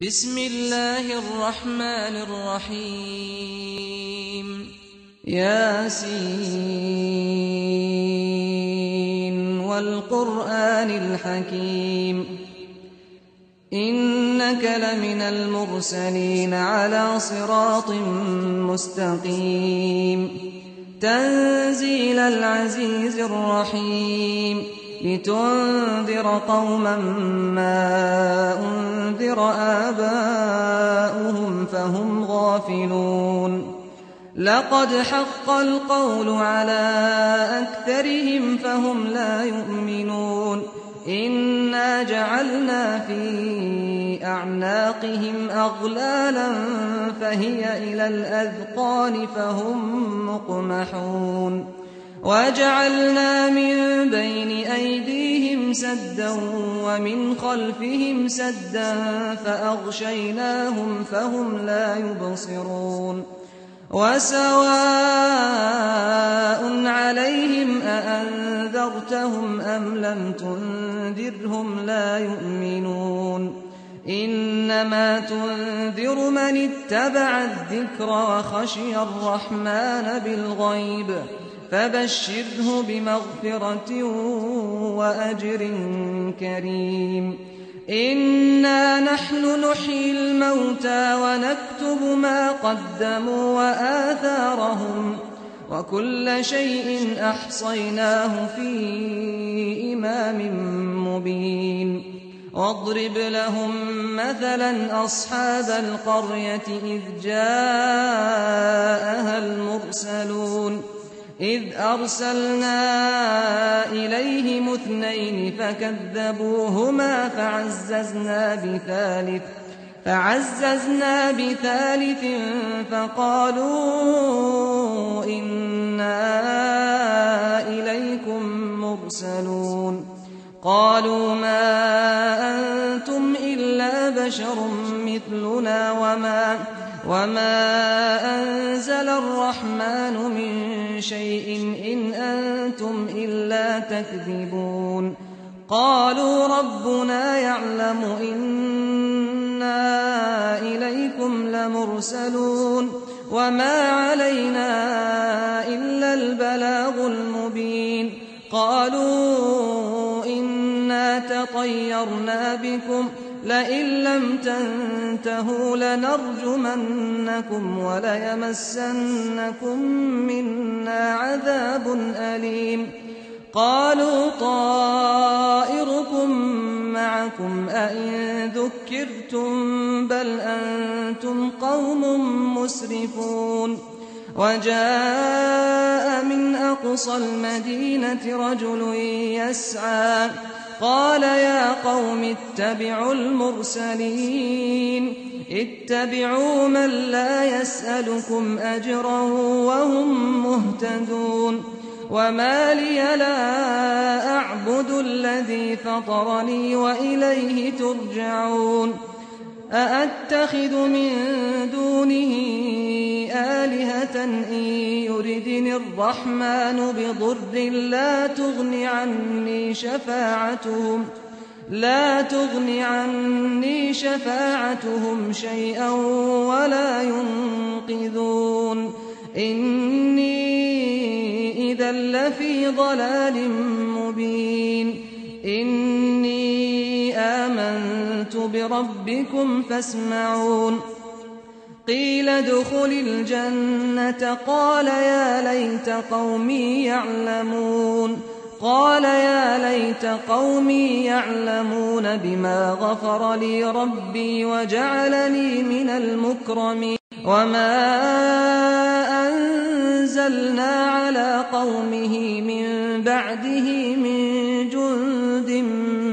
بسم الله الرحمن الرحيم ياسين والقرآن الحكيم إنك لمن المرسلين على صراط مستقيم تنزيل العزيز الرحيم لتنذر قوما ما أنذر آباؤهم فهم غافلون لقد حق القول على أكثرهم فهم لا يؤمنون إنا جعلنا في أعناقهم أغلالا فهي إلى الأذقان فهم مقمحون وجعلنا من بين أيديهم سدا ومن خلفهم سدا فأغشيناهم فهم لا يبصرون وسواء عليهم أأنذرتهم أم لم تنذرهم لا يؤمنون إنما تنذر من اتبع الذكر وخشي الرحمن بالغيب فبشره بمغفرة وأجر كريم إنا نحن نحيي الموتى ونكتب ما قدموا وآثارهم وكل شيء أحصيناه في إمام مبين واضرب لهم مثلا أصحاب القرية إذ جاءها المرسلون إذ أرسلنا إليهم اثنين فكذبوهما فعززنا بثالث فقالوا إنا إليكم مرسلون قالوا ما أنتم إلا بشر مثلنا وما أنزل الرحمن من شيء إن أنتم إلا تكذبون قالوا ربنا يعلم إنا إليكم لمرسلون وما علينا إلا البلاغ المبين قالوا إنا تطيرنا بكم لئن لم تنتهوا لنرجمنكم وليمسنكم منا عذاب أليم قالوا طائركم معكم أئن ذكرتم بل أنتم قوم مسرفون وجاء من أقصى المدينة رجل يسعى قال يا قوم اتبعوا المرسلين اتبعوا من لا يسألكم أجرا وهم مهتدون وما لي لا أعبد الذي فطرني وإليه ترجعون أأتخذ من دونه آلهة إن يردني الرحمن بضر لا تغن عني شفاعتهم شيئا ولا ينقذون إني إذا لفي ضلال مبين إني آمنت بربكم فاسمعون قيل ادخل الجنة قال يا ليت قومي يعلمون بما غفر لي ربي وجعلني من المكرمين وما أنزلنا على قومه من بعده من جند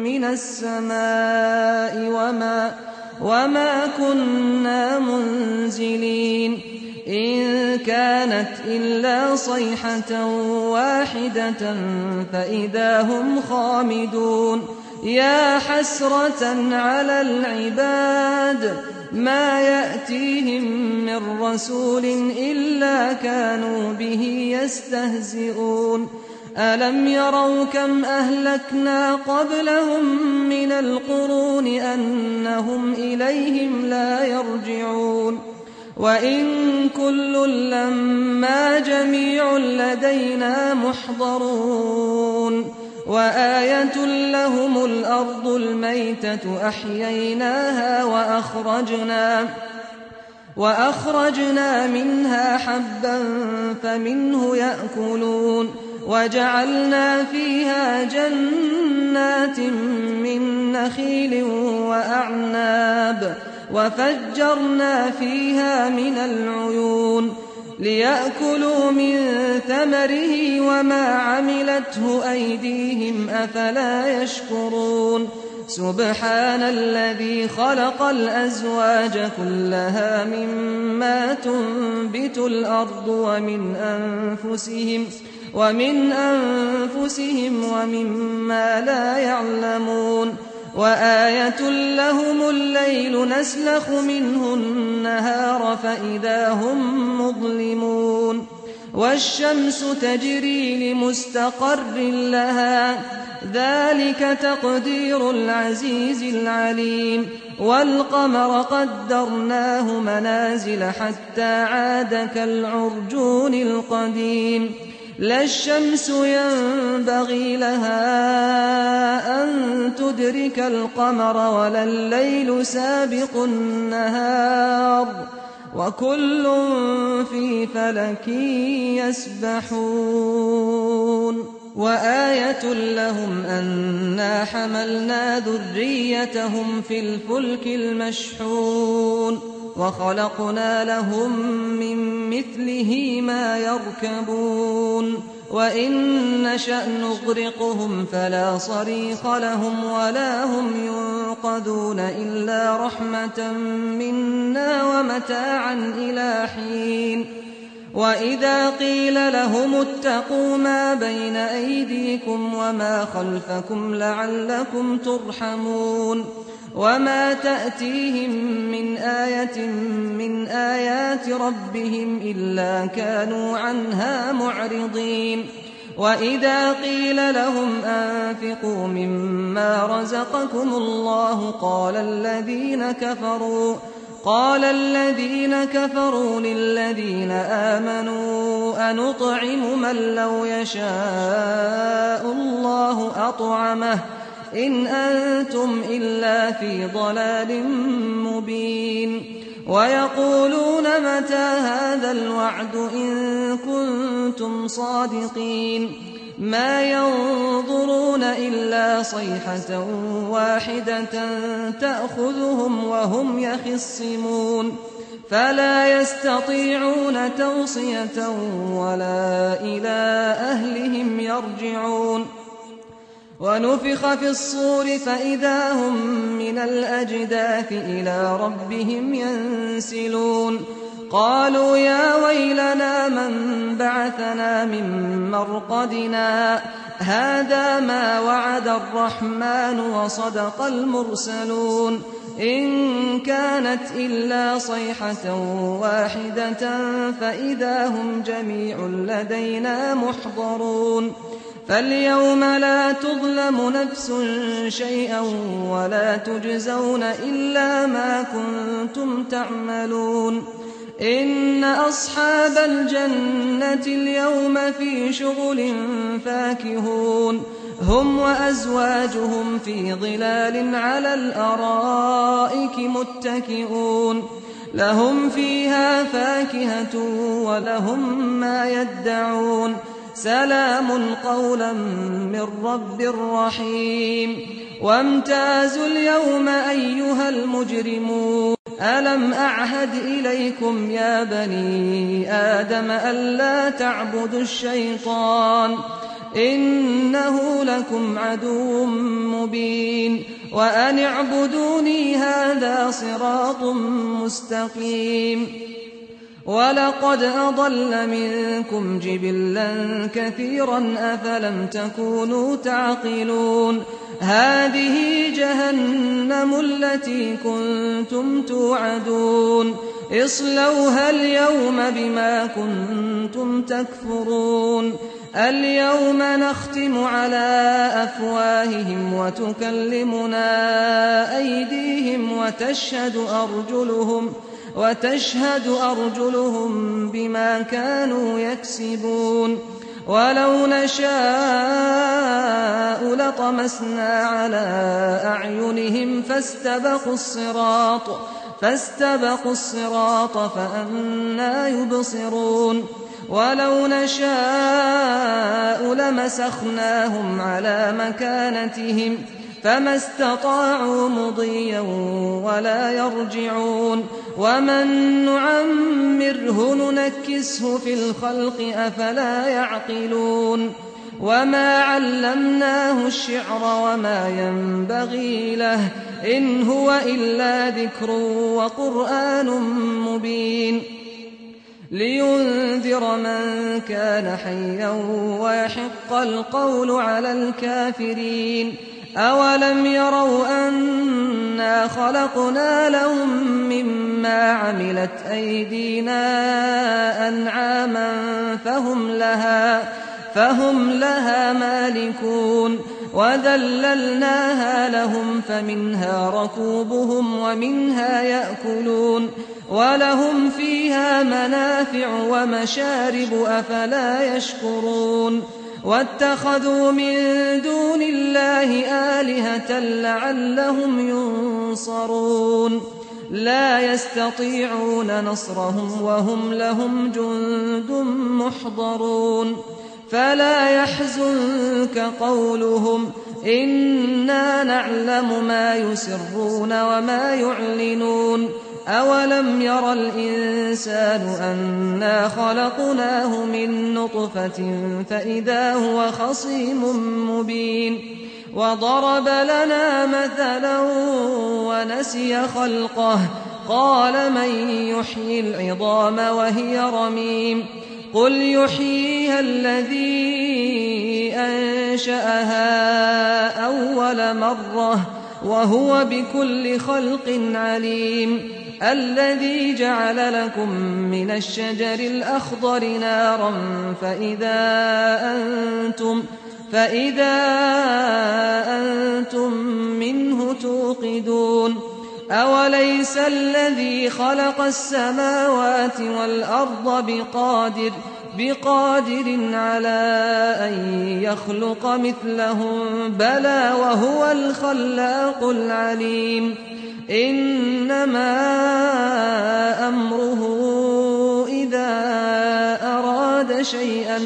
من السماء وما كنا منزلين إن كانت إلا صيحة واحدة فإذا هم خامدون يا حسرة على العباد ما يأتيهم من رسول إلا كانوا به يستهزئون ألم يروا كم أهلكنا قبلهم من القرون أنهم إليهم لا يرجعون وإن كل لما جميع لدينا محضرون وآية لهم الأرض الميتة أحييناها وأخرجنا منها حبا فمنه يأكلون وجعلنا فيها جنات من نخيل وأعناب وفجرنا فيها من العيون ليأكلوا من ثمره وما عملته أيديهم أفلا يشكرون سبحان الذي خلق الأزواج كلها مما تنبت الأرض ومن أنفسهم ومما لا يعلمون وآية لهم الليل نسلخ منه النهار فإذا هم مظلمون والشمس تجري لمستقر لها ذلك تقدير العزيز العليم والقمر قدرناه منازل حتى عاد كالعرجون القديم لا الشمس ينبغي لها أن تدرك القمر ولا الليل سابق النهار وكل في فلك يسبحون وآية لهم أنا حملنا ذريتهم في الفلك المشحون وخلقنا لهم من مثله ما يركبون وإن نشأ نغرقهم فلا صريخ لهم ولا هم ينقذون إلا رحمة منا ومتاعا إلى حين وإذا قيل لهم اتقوا ما بين أيديكم وما خلفكم لعلكم ترحمون وما تأتيهم من آية من آيات ربهم إلا كانوا عنها معرضين وإذا قيل لهم أنفقوا مما رزقكم الله قال الذين كفروا للذين آمنوا أنطعم من لو يشاء الله أطعمه إن أنتم إلا في ضلال مبين ويقولون متى هذا الوعد إن كنتم صادقين ما ينظرون إلا صيحة واحدة تأخذهم وهم يخصمون فلا يستطيعون توصية ولا إلى أهلهم يرجعون ونفخ في الصور فإذا هم من الأجداث إلى ربهم ينسلون قالوا يا ويلنا من بعثنا من مرقدنا هذا ما وعد الرحمن وصدق المرسلون إن كانت إلا صيحة واحدة فإذا هم جميع لدينا محضرون فاليوم لا تظلم نفس شيئا ولا تجزون إلا ما كنتم تعملون إن أصحاب الجنة اليوم في شغل فاكهون هم وأزواجهم في ظلال على الأرائك متكئون لهم فيها فاكهة ولهم ما يدعون سلام قولا من رب رحيم وامتازوا اليوم أيها المجرمون ألم أعهد إليكم يا بني آدم ألا تعبدوا الشيطان إنه لكم عدو مبين وأن اعبدوني هذا صراط مستقيم ولقد أضل منكم جبلا كثيرا أفلم تكونوا تعقلون هذه جهنم التي كنتم توعدون اصلوها اليوم بما كنتم تكفرون اليوم نختم على أفواههم وتكلمنا أيديهم وتشهد أرجلهم بما كانوا يكسبون ولو نشاء لطمسنا على أعينهم فاستبقوا الصراط فأنى يبصرون ولو نشاء لمسخناهم على مكانتهم فما استطاعوا مضيا ولا يرجعون ومن نعمره ننكسه في الخلق أفلا يعقلون وما علمناه الشعر وما ينبغي له إن هو إلا ذكر وقرآن مبين لينذر من كان حيا ويحق القول على الكافرين أولم يروا أنا خلقنا لهم مما عملت أيدينا أنعاما فهم لها مالكون وذللناها لهم فمنها ركوبهم ومنها يأكلون ولهم فيها منافع ومشارب أفلا يشكرون واتخذوا من دون الله آلهة لعلهم ينصرون لا يستطيعون نصرهم وهم لهم جند محضرون فلا يحزنك قولهم إنا نعلم ما يسرون وما يعلنون أولم ير الإنسان أنا خلقناه من نطفة فإذا هو خصيم مبين وضرب لنا مثلا ونسي خلقه قال من يحيي العظام وهي رميم قل يحييها الذي أنشأها أول مرة وهو بكل خلق عليم الذي جعل لكم من الشجر الأخضر نارا فإذا أنتم منه توقدون أوليس الذي خلق السماوات والأرض بقادر على أن يخلق مثلهم بلى وهو الخلاق العليم إنما أمره إذا أراد شيئا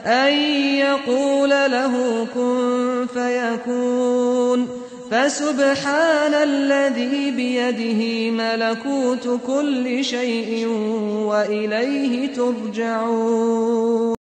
أن يقول له كن فيكون فسبحان الذي بيده ملكوت كل شيء وإليه ترجعون